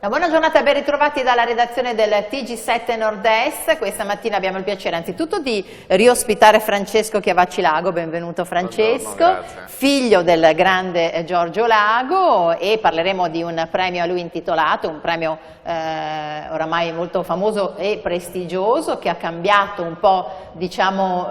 Una buona giornata e ben ritrovati dalla redazione del TG7 Nord-Est. Questa mattina abbiamo il piacere anzitutto di riospitare Francesco Chiavacci Lago, benvenuto Francesco, figlio del grande Giorgio Lago, e parleremo di un premio a lui intitolato, un premio oramai molto famoso e prestigioso che ha cambiato un po', diciamo,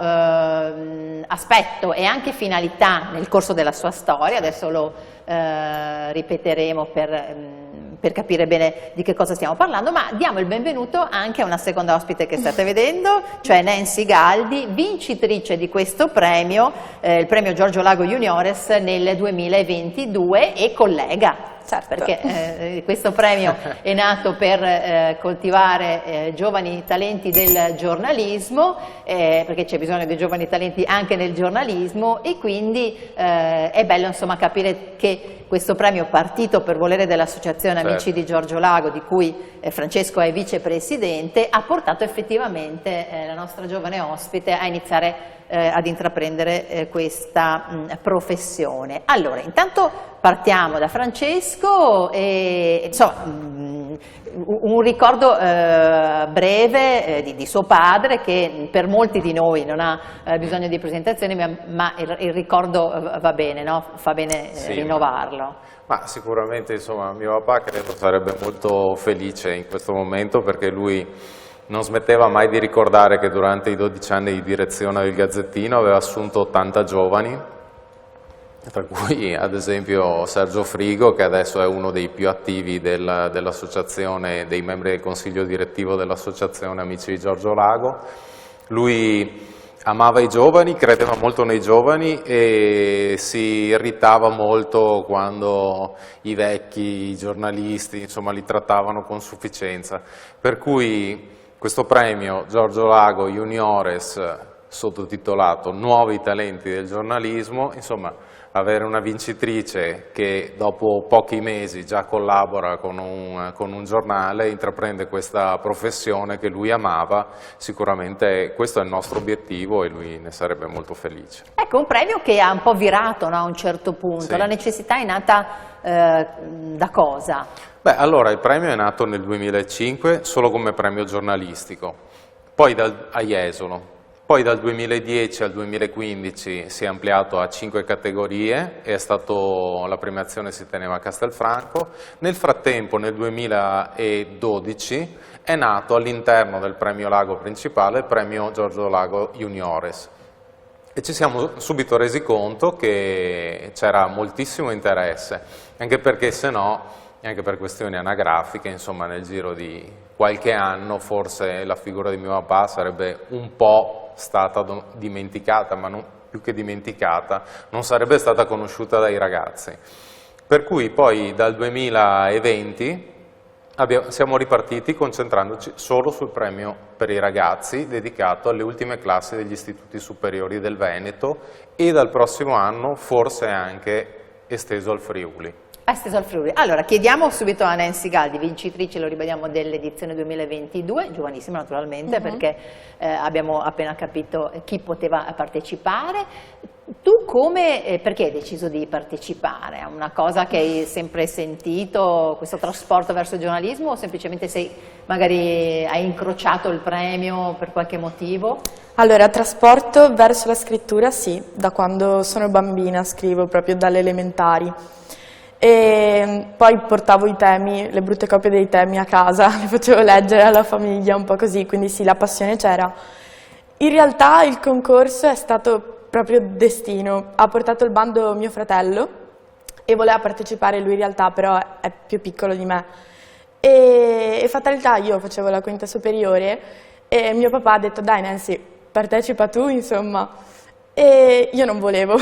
aspetto e anche finalità nel corso della sua storia. Adesso lo ripeteremo per capire bene di che cosa stiamo parlando, ma diamo il benvenuto anche a una seconda ospite che state vedendo, cioè Nancy Galdi, vincitrice di questo premio, il premio Giorgio Lago Juniores nel 2022 e collega. Certo. Perché questo premio è nato per coltivare giovani talenti del giornalismo, perché c'è bisogno di giovani talenti anche nel giornalismo, e quindi è bello insomma capire che questo premio, partito per volere dell'Associazione Amici di Giorgio Lago, di cui Francesco è vicepresidente, ha portato effettivamente la nostra giovane ospite a iniziare ad intraprendere questa professione. Allora, intanto partiamo da Francesco e insomma, un ricordo breve di suo padre, che per molti di noi non ha bisogno di presentazioni, ma il ricordo va bene, no? Fa bene rinnovarlo. Ma sicuramente, insomma, mio papà credo sarebbe molto felice in questo momento, perché lui non smetteva mai di ricordare che durante i 12 anni di direzione del Gazzettino aveva assunto 80 giovani, tra cui ad esempio Sergio Frigo, che adesso è uno dei più attivi dell'associazione, dei membri del consiglio direttivo dell'Associazione Amici di Giorgio Lago. Lui amava i giovani, credeva molto nei giovani e si irritava molto quando i vecchi giornalisti, insomma, li trattavano con sufficienza. Per cui questo premio Giorgio Lago Juniores, sottotitolato Nuovi talenti del giornalismo, insomma, avere una vincitrice che dopo pochi mesi già collabora con un giornale, intraprende questa professione che lui amava, sicuramente questo è il nostro obiettivo e lui ne sarebbe molto felice. Ecco, un premio che ha un po' virato, no, a un certo punto. Sì. La necessità è nata da cosa? Beh, allora il premio è nato nel 2005 solo come premio giornalistico, poi a Jesolo. Poi dal 2010 al 2015 si è ampliato a 5 categorie e la premiazione si teneva a Castelfranco. Nel frattempo, nel 2012, è nato all'interno del premio Lago principale il premio Giorgio Lago Juniores. E ci siamo subito resi conto che c'era moltissimo interesse, anche perché se no, anche per questioni anagrafiche, insomma, nel giro di qualche anno forse la figura di mio papà sarebbe un po' stata dimenticata, ma non più che dimenticata, non sarebbe stata conosciuta dai ragazzi. Per cui poi dal 2020 siamo ripartiti concentrandoci solo sul premio per i ragazzi dedicato alle ultime classi degli istituti superiori del Veneto e dal prossimo anno forse anche esteso al Friuli. Esteso al Friuli. Allora, chiediamo subito a Nancy Galdi, vincitrice, lo ribadiamo, dell'edizione 2022, giovanissima naturalmente, perché abbiamo appena capito chi poteva partecipare. Tu perché hai deciso di partecipare? È una cosa che hai sempre sentito, questo trasporto verso il giornalismo, o semplicemente magari hai incrociato il premio per qualche motivo? Allora, trasporto verso la scrittura sì, da quando sono bambina scrivo, proprio dalle elementari. E poi portavo i temi, le brutte copie dei temi a casa, le facevo leggere alla famiglia, un po' così, quindi sì, la passione c'era. In realtà il concorso è stato proprio destino, ha portato il bando mio fratello e voleva partecipare lui in realtà, però è più piccolo di me. E fatalità, io facevo la quinta superiore e mio papà ha detto dai Nancy, partecipa tu insomma, e io non volevo.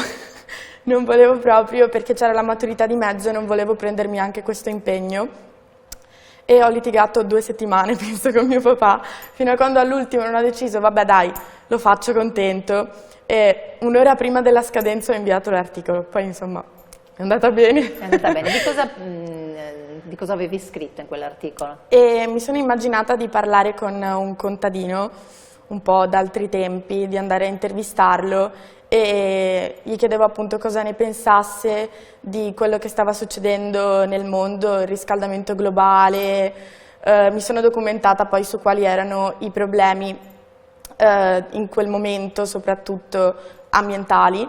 Non volevo proprio, perché c'era la maturità di mezzo e non volevo prendermi anche questo impegno. E ho litigato 2 settimane, penso, con mio papà, fino a quando all'ultimo non ho deciso, vabbè dai, lo faccio contento. E un'ora prima della scadenza ho inviato l'articolo, poi insomma è andata bene. È andata bene. Di cosa avevi scritto in quell'articolo? E mi sono immaginata di parlare con un contadino, un po' d'altri tempi, di andare a intervistarlo e gli chiedevo appunto cosa ne pensasse di quello che stava succedendo nel mondo, il riscaldamento globale. Mi sono documentata poi su quali erano i problemi in quel momento, soprattutto ambientali,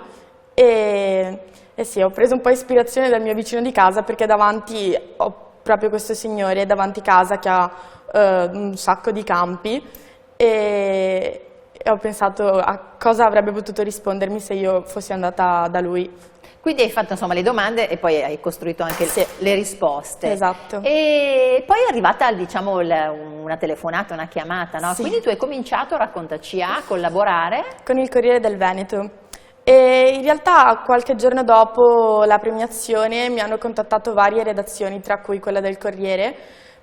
e sì, ho preso un po' ispirazione dal mio vicino di casa, perché davanti ho proprio questo signore davanti casa che ha un sacco di campi, e ho pensato a cosa avrebbe potuto rispondermi se io fossi andata da lui. Quindi hai fatto insomma le domande e poi hai costruito anche le risposte. Esatto. E poi è arrivata diciamo una telefonata, una chiamata, no? Sì. Quindi tu hai cominciato, raccontaci, a collaborare Con il Corriere del Veneto. E in realtà qualche giorno dopo la premiazione mi hanno contattato varie redazioni, tra cui quella del Corriere.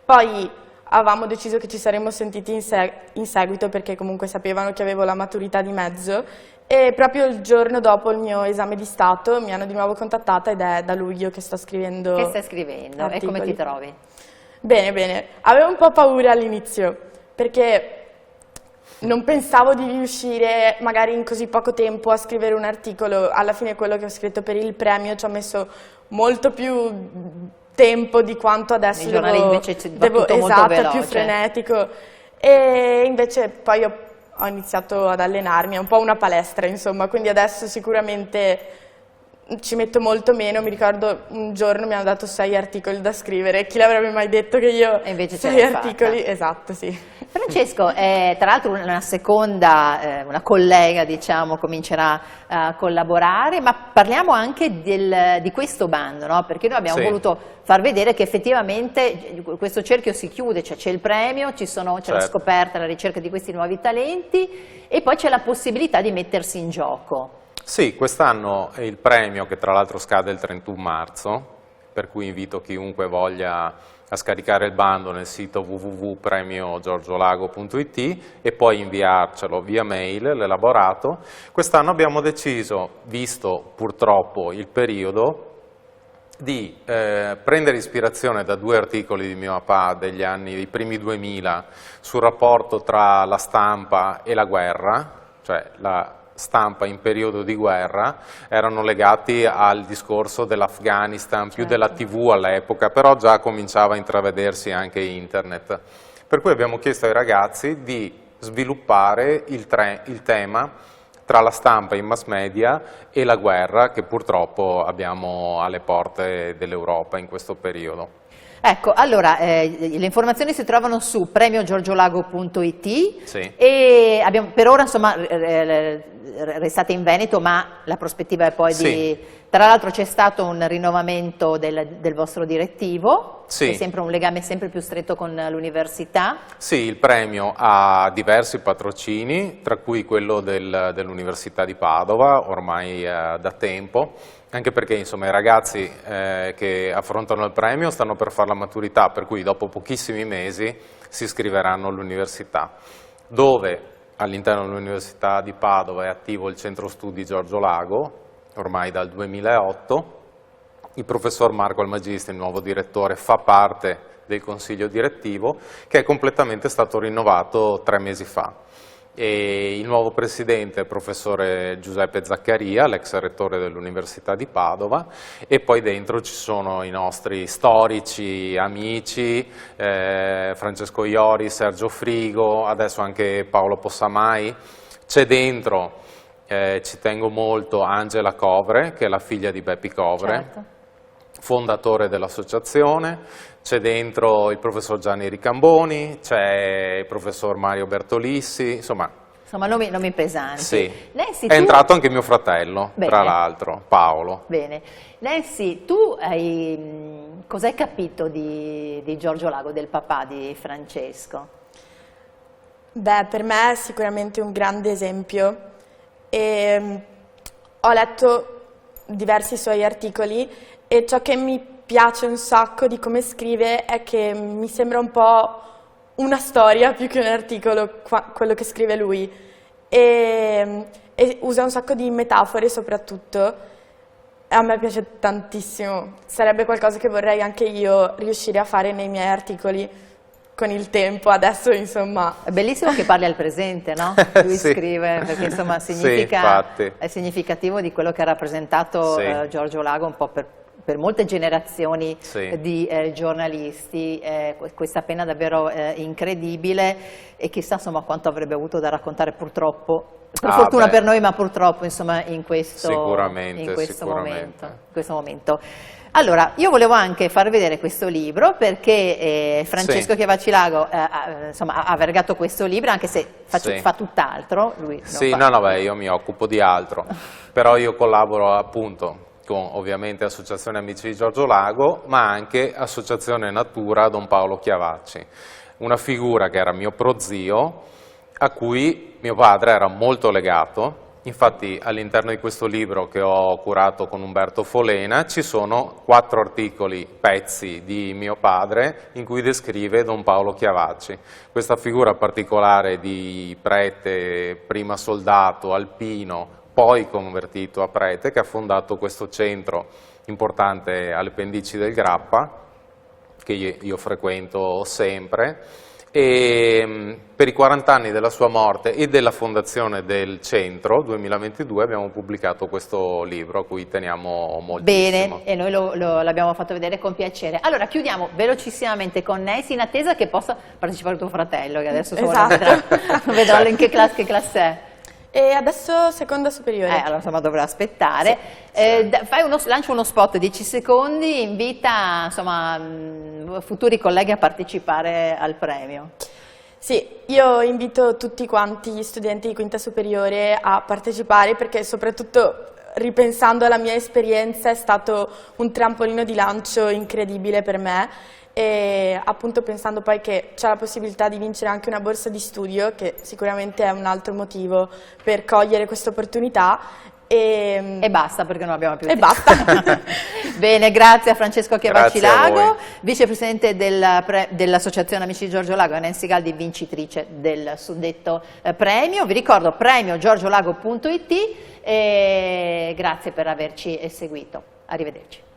Poi avevamo deciso che ci saremmo sentiti in seguito, perché comunque sapevano che avevo la maturità di mezzo, e proprio il giorno dopo il mio esame di Stato mi hanno di nuovo contattata, ed è da luglio che sto scrivendo. Che stai scrivendo articoli. E come ti trovi? Bene, bene. Avevo un po' paura all'inizio, perché non pensavo di riuscire magari in così poco tempo a scrivere un articolo. Alla fine quello che ho scritto per il premio ci ho messo molto più tempo di quanto adesso Nei giornali invece va tutto molto esatto, è veloce. più frenetico. E invece poi ho iniziato ad allenarmi, è un po' una palestra insomma, quindi adesso sicuramente ci metto molto meno. Mi ricordo un giorno mi hanno dato 6 articoli da scrivere, chi l'avrebbe mai detto che io E invece 6 ce l'hai articoli, fatta. esatto, sì. Francesco, tra l'altro una seconda, una collega diciamo comincerà a collaborare, ma parliamo anche di questo bando, no? Perché noi abbiamo voluto far vedere che effettivamente questo cerchio si chiude, cioè c'è il premio, c'è la scoperta, la ricerca di questi nuovi talenti, e poi c'è la possibilità di mettersi in gioco. Sì, quest'anno è il premio, che tra l'altro scade il 31 marzo, per cui invito chiunque voglia a scaricare il bando nel sito www.premiogiorgiolago.it e poi inviarcelo via mail, l'elaborato. Quest'anno abbiamo deciso, visto purtroppo il periodo, di prendere ispirazione da 2 articoli di mio papà dei primi 2000 sul rapporto tra la stampa e la guerra, cioè la stampa in periodo di guerra, erano legati al discorso dell'Afghanistan, più della TV all'epoca, però già cominciava a intravedersi anche internet. Per cui abbiamo chiesto ai ragazzi di sviluppare il tema tra la stampa e i mass media e la guerra che purtroppo abbiamo alle porte dell'Europa in questo periodo. Ecco, allora, le informazioni si trovano su premiogiorgiolago.it Sì. e per ora insomma restate in Veneto, ma la prospettiva è poi di... Tra l'altro c'è stato un rinnovamento del vostro direttivo, sì. C'è sempre un legame sempre più stretto con l'università. Sì, il premio ha diversi patrocini, tra cui quello dell'Università di Padova, ormai da tempo, anche perché insomma, i ragazzi che affrontano il premio stanno per fare la maturità, per cui dopo pochissimi mesi si iscriveranno all'università, dove all'interno dell'Università di Padova è attivo il Centro Studi Giorgio Lago, ormai dal 2008, il professor Marco Almagistri, il nuovo direttore, fa parte del consiglio direttivo, che è completamente stato rinnovato 3 mesi fa. E il nuovo presidente è il professore Giuseppe Zaccaria, l'ex rettore dell'Università di Padova, e poi dentro ci sono i nostri storici, amici, Francesco Iori, Sergio Frigo, adesso anche Paolo Possamai. C'è dentro, ci tengo molto, Angela Covre, che è la figlia di Beppi Covre, Certo. fondatore dell'associazione. C'è dentro il professor Gianni Ricamboni, c'è il professor Mario Bertolissi, insomma nomi pesanti. sì. Nancy, è entrato anche mio fratello, Bene. tra l'altro, Paolo. Bene. Nancy, tu cosa hai capito di Giorgio Lago, del papà di Francesco? Beh, per me è sicuramente un grande esempio. E ho letto diversi suoi articoli e ciò che mi piace un sacco di come scrive è che mi sembra un po' una storia più che un articolo, quello che scrive lui, e usa un sacco di metafore soprattutto. A me piace tantissimo, sarebbe qualcosa che vorrei anche io riuscire a fare nei miei articoli. con il tempo, adesso insomma... È bellissimo che parli al presente, no? Lui Sì. scrive, perché insomma è significativo di quello che ha rappresentato Giorgio Lago un po' per molte generazioni di giornalisti, questa penna davvero incredibile, e chissà insomma quanto avrebbe avuto da raccontare, purtroppo, per fortuna per noi, ma purtroppo insomma in questo momento. Allora, io volevo anche far vedere questo libro perché Francesco Chiavacci-Lago insomma, ha vergato questo libro, anche se fa tutt'altro. Io mi occupo di altro, però io collaboro appunto con ovviamente Associazione Amici di Giorgio Lago, ma anche Associazione Natura Don Paolo Chiavacci, una figura che era mio prozio, a cui mio padre era molto legato. Infatti all'interno di questo libro che ho curato con Umberto Folena ci sono 4 articoli, pezzi di mio padre, in cui descrive Don Paolo Chiavacci, questa figura particolare di prete, prima soldato, alpino, poi convertito a prete, che ha fondato questo centro importante alle pendici del Grappa, che io frequento sempre. E per i 40 anni della sua morte e della fondazione del centro, 2022, abbiamo pubblicato questo libro a cui teniamo moltissimo. Bene, e noi l'abbiamo fatto vedere con piacere. Allora chiudiamo velocissimamente con Nancy, in attesa che possa partecipare tuo fratello, che adesso vedrò in che classe è. E adesso seconda superiore. Allora insomma dovrà aspettare. Lancia uno spot, 10 secondi, invita insomma futuri colleghi a partecipare al premio. Sì, io invito tutti quanti gli studenti di quinta superiore a partecipare, perché soprattutto ripensando alla mia esperienza è stato un trampolino di lancio incredibile per me, e appunto pensando poi che c'è la possibilità di vincere anche una borsa di studio, che sicuramente è un altro motivo per cogliere questa opportunità. E basta, perché non abbiamo più tempo. E basta. Bene, grazie a Francesco Chiavacci-Lago, vicepresidente dell'Associazione Amici di Giorgio Lago, e Nancy Galdi, vincitrice del suddetto premio. Vi ricordo premiogiorgiolago.it, e grazie per averci seguito. Arrivederci.